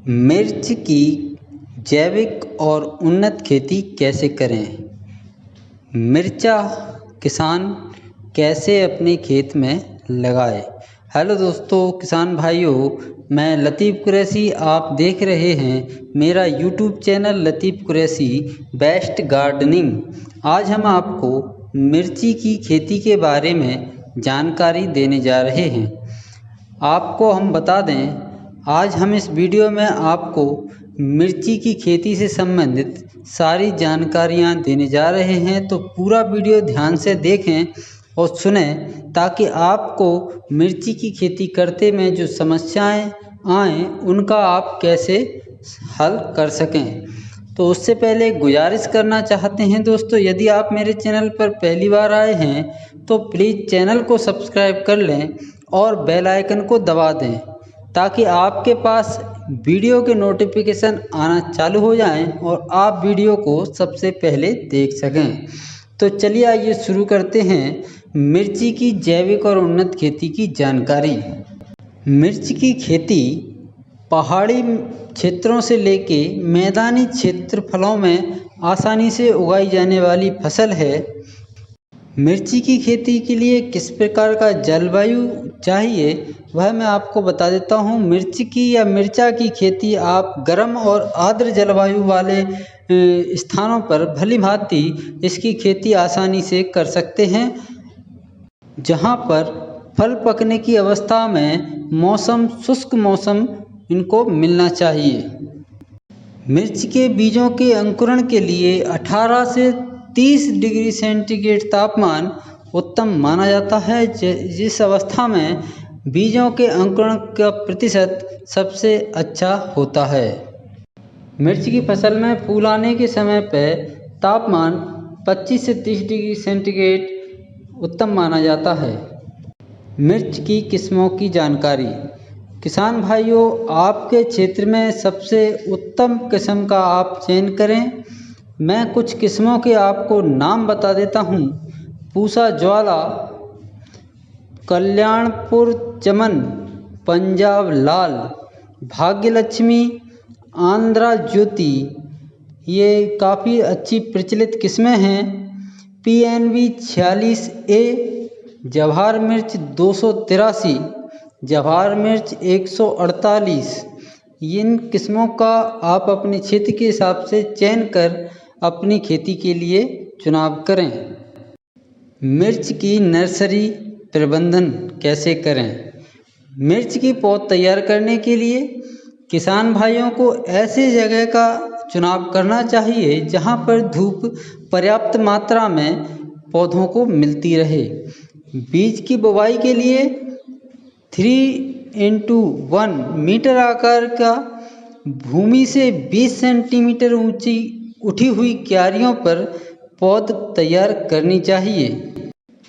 मिर्च की जैविक और उन्नत खेती कैसे करें? मिर्चा किसान कैसे अपने खेत में लगाए? हेलो दोस्तों किसान भाइयों, मैं लतीफ़ कुरैशी, आप देख रहे हैं मेरा यूट्यूब चैनल लतीफ़ कुरैशी बेस्ट गार्डनिंग। आज हम आपको मिर्ची की खेती के बारे में जानकारी देने जा रहे हैं। आपको हम बता दें, आज हम इस वीडियो में आपको मिर्ची की खेती से संबंधित सारी जानकारियां देने जा रहे हैं, तो पूरा वीडियो ध्यान से देखें और सुनें ताकि आपको मिर्ची की खेती करते में जो समस्याएं आएँ उनका आप कैसे हल कर सकें। तो उससे पहले गुजारिश करना चाहते हैं दोस्तों, यदि आप मेरे चैनल पर पहली बार आए हैं तो प्लीज़ चैनल को सब्सक्राइब कर लें और बेल आइकन को दबा दें ताकि आपके पास वीडियो के नोटिफिकेशन आना चालू हो जाएं और आप वीडियो को सबसे पहले देख सकें। तो चलिए आइए शुरू करते हैं मिर्ची की जैविक और उन्नत खेती की जानकारी। मिर्च की खेती पहाड़ी क्षेत्रों से लेके मैदानी क्षेत्रफलों में आसानी से उगाई जाने वाली फसल है। मिर्ची की खेती के लिए किस प्रकार का जलवायु चाहिए वह मैं आपको बता देता हूँ। मिर्च की या मिर्चा की खेती आप गर्म और आर्द्र जलवायु वाले स्थानों पर भली भांति इसकी खेती आसानी से कर सकते हैं, जहाँ पर फल पकने की अवस्था में मौसम शुष्क मौसम इनको मिलना चाहिए। मिर्च के बीजों के अंकुरण के लिए 18 से 30 डिग्री सेंटीग्रेड तापमान उत्तम माना जाता है, जिस अवस्था में बीजों के अंकुरण का प्रतिशत सबसे अच्छा होता है। मिर्च की फसल में फूल आने के समय पर तापमान 25 से 30 डिग्री सेंटीग्रेड उत्तम माना जाता है। मिर्च की किस्मों की जानकारी। किसान भाइयों, आपके क्षेत्र में सबसे उत्तम किस्म का आप चयन करें। मैं कुछ किस्मों के आपको नाम बता देता हूँ। पूसा ज्वाला, कल्याणपुर चमन, पंजाब लाल, भाग्यलक्ष्मी, आंध्रा ज्योति, ये काफ़ी अच्छी प्रचलित किस्में हैं। PNV 46A, जवाहर मिर्च 283, जवाहर मिर्च 148। इन किस्मों का आप अपने क्षेत्र के हिसाब से चयन कर अपनी खेती के लिए चुनाव करें। मिर्च की नर्सरी प्रबंधन कैसे करें? मिर्च की पौध तैयार करने के लिए किसान भाइयों को ऐसी जगह का चुनाव करना चाहिए जहां पर धूप पर्याप्त मात्रा में पौधों को मिलती रहे। बीज की बुवाई के लिए 3x1 मीटर आकार का भूमि से 20 सेंटीमीटर ऊंची उठी हुई क्यारियों पर पौध तैयार करनी चाहिए।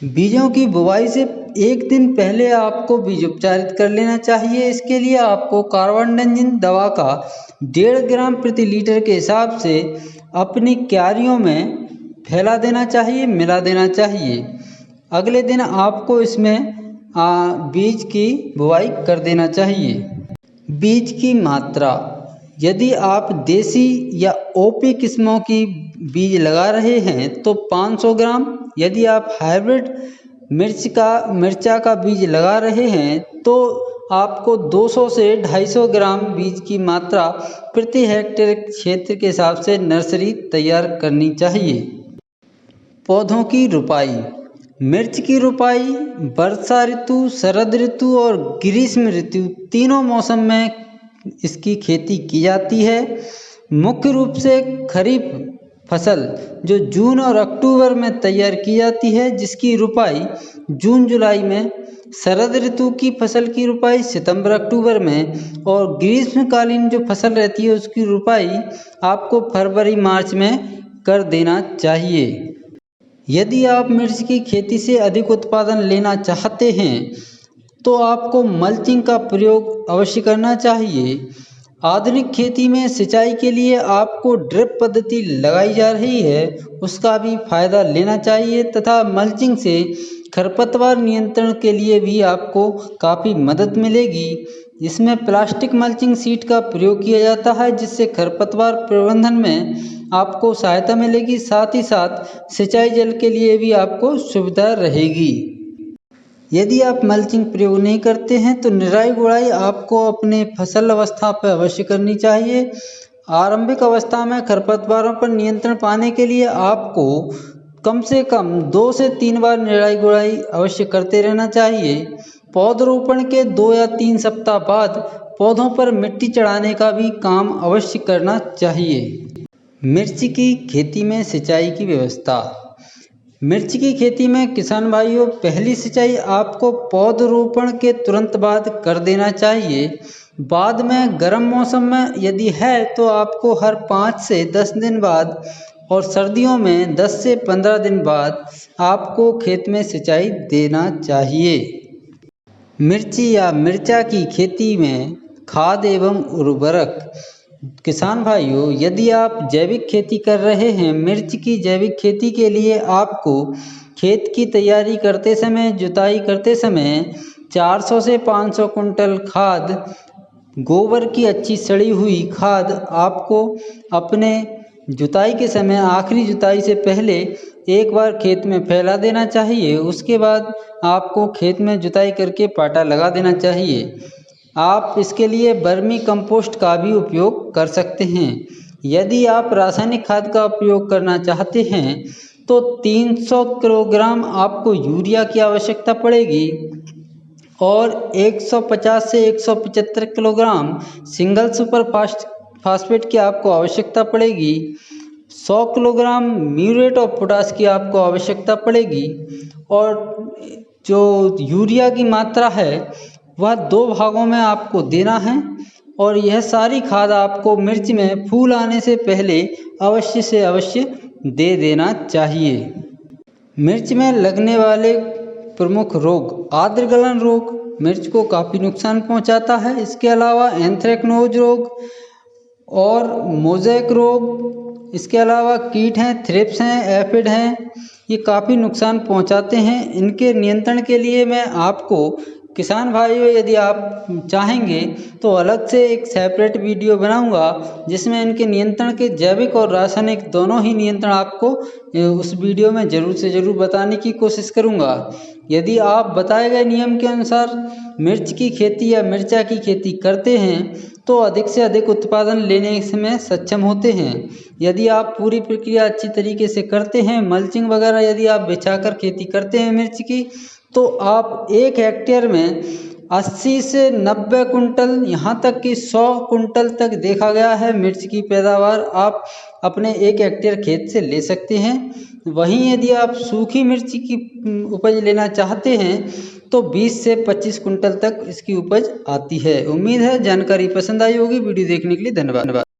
बीजों की बुवाई से एक दिन पहले आपको बीज उपचारित कर लेना चाहिए। इसके लिए आपको कार्बोंडाजिम दवा का 1.5 ग्राम प्रति लीटर के हिसाब से अपनी क्यारियों में फैला देना चाहिए, मिला देना चाहिए। अगले दिन आपको इसमें बीज की बुवाई कर देना चाहिए। बीज की मात्रा, यदि आप देसी या OP किस्मों की बीज लगा रहे हैं तो 500 ग्राम, यदि आप हाइब्रिड मिर्चा का बीज लगा रहे हैं तो आपको 200 से 250 ग्राम बीज की मात्रा प्रति हेक्टेयर क्षेत्र के हिसाब से नर्सरी तैयार करनी चाहिए। पौधों की रोपाई। मिर्च की रोपाई वर्षा ऋतु, शरद ऋतु और ग्रीष्म ऋतु तीनों मौसम में इसकी खेती की जाती है। मुख्य रूप से खरीफ फसल जो जून और अक्टूबर में तैयार की जाती है, जिसकी रुपाई जून जुलाई में, शरद ऋतु की फसल की रुपाई सितंबर अक्टूबर में और ग्रीष्मकालीन जो फसल रहती है उसकी रुपाई आपको फरवरी मार्च में कर देना चाहिए। यदि आप मिर्च की खेती से अधिक उत्पादन लेना चाहते हैं तो आपको मल्चिंग का प्रयोग अवश्य करना चाहिए। आधुनिक खेती में सिंचाई के लिए आपको ड्रिप पद्धति लगाई जा रही है, उसका भी फायदा लेना चाहिए तथा मल्चिंग से खरपतवार नियंत्रण के लिए भी आपको काफ़ी मदद मिलेगी। इसमें प्लास्टिक मल्चिंग सीट का प्रयोग किया जाता है, जिससे खरपतवार प्रबंधन में आपको सहायता मिलेगी। साथ ही साथ सिंचाई जल के लिए भी आपको सुविधा रहेगी। यदि आप मल्चिंग प्रयोग नहीं करते हैं तो निराई गुड़ाई आपको अपने फसल अवस्था पर अवश्य करनी चाहिए। आरंभिक अवस्था में खरपतवारों पर नियंत्रण पाने के लिए आपको कम से कम 2 से 3 बार निराई गुड़ाई अवश्य करते रहना चाहिए। पौधरोपण के 2 या 3 सप्ताह बाद पौधों पर मिट्टी चढ़ाने का भी काम अवश्य करना चाहिए। मिर्च की खेती में सिंचाई की व्यवस्था। मिर्च की खेती में किसान भाइयों, पहली सिंचाई आपको पौधरोपण के तुरंत बाद कर देना चाहिए। बाद में गर्म मौसम में यदि है तो आपको हर 5 से 10 दिन बाद और सर्दियों में 10 से 15 दिन बाद आपको खेत में सिंचाई देना चाहिए। मिर्ची या मिर्चा की खेती में खाद एवं उर्वरक। किसान भाइयों, यदि आप जैविक खेती कर रहे हैं, मिर्च की जैविक खेती के लिए आपको खेत की तैयारी करते समय, जुताई करते समय 400 से 500 कुंटल खाद, गोबर की अच्छी सड़ी हुई खाद आपको अपने जुताई के समय, आखिरी जुताई से पहले एक बार खेत में फैला देना चाहिए। उसके बाद आपको खेत में जुताई करके पाटा लगा देना चाहिए। आप इसके लिए वर्मी कंपोस्ट का भी उपयोग कर सकते हैं। यदि आप रासायनिक खाद का उपयोग करना चाहते हैं तो 300 किलोग्राम आपको यूरिया की आवश्यकता पड़ेगी और 150 से 175 किलोग्राम सिंगल सुपर फास्फेट की आपको आवश्यकता पड़ेगी। 100 किलोग्राम म्यूरेट ऑफ पोटाश की आपको आवश्यकता पड़ेगी। और जो यूरिया की मात्रा है वह 2 भागों में आपको देना है और यह सारी खाद आपको मिर्च में फूल आने से पहले अवश्य से अवश्य दे देना चाहिए। मिर्च में लगने वाले प्रमुख रोग। आद्र रोग मिर्च को काफ़ी नुकसान पहुंचाता है। इसके अलावा एंथ्रेक्नोज रोग और मोज़ेक रोग, इसके अलावा कीट हैं, थ्रिप्स हैं, एफिड हैं, ये काफ़ी नुकसान पहुंचाते हैं। इनके नियंत्रण के लिए मैं आपको किसान भाइयों, यदि आप चाहेंगे तो अलग से एक सेपरेट वीडियो बनाऊंगा जिसमें इनके नियंत्रण के जैविक और रासायनिक दोनों ही नियंत्रण आपको उस वीडियो में ज़रूर से ज़रूर बताने की कोशिश करूंगा। यदि आप बताए गए नियम के अनुसार मिर्च की खेती या मिर्चा की खेती करते हैं तो अधिक से अधिक उत्पादन लेने में सक्षम होते हैं। यदि आप पूरी प्रक्रिया अच्छी तरीके से करते हैं, मल्चिंग वगैरह यदि आप बिछाकर खेती करते हैं मिर्च की, तो आप 1 हेक्टेयर में 80 से 90 कुंटल, यहाँ तक कि 100 कुंटल तक देखा गया है मिर्च की पैदावार आप अपने 1 हेक्टेयर खेत से ले सकते हैं। वहीं यदि आप सूखी मिर्ची की उपज लेना चाहते हैं तो 20 से 25 कुंटल तक इसकी उपज आती है। उम्मीद है जानकारी पसंद आई होगी। वीडियो देखने के लिए धन्यवाद।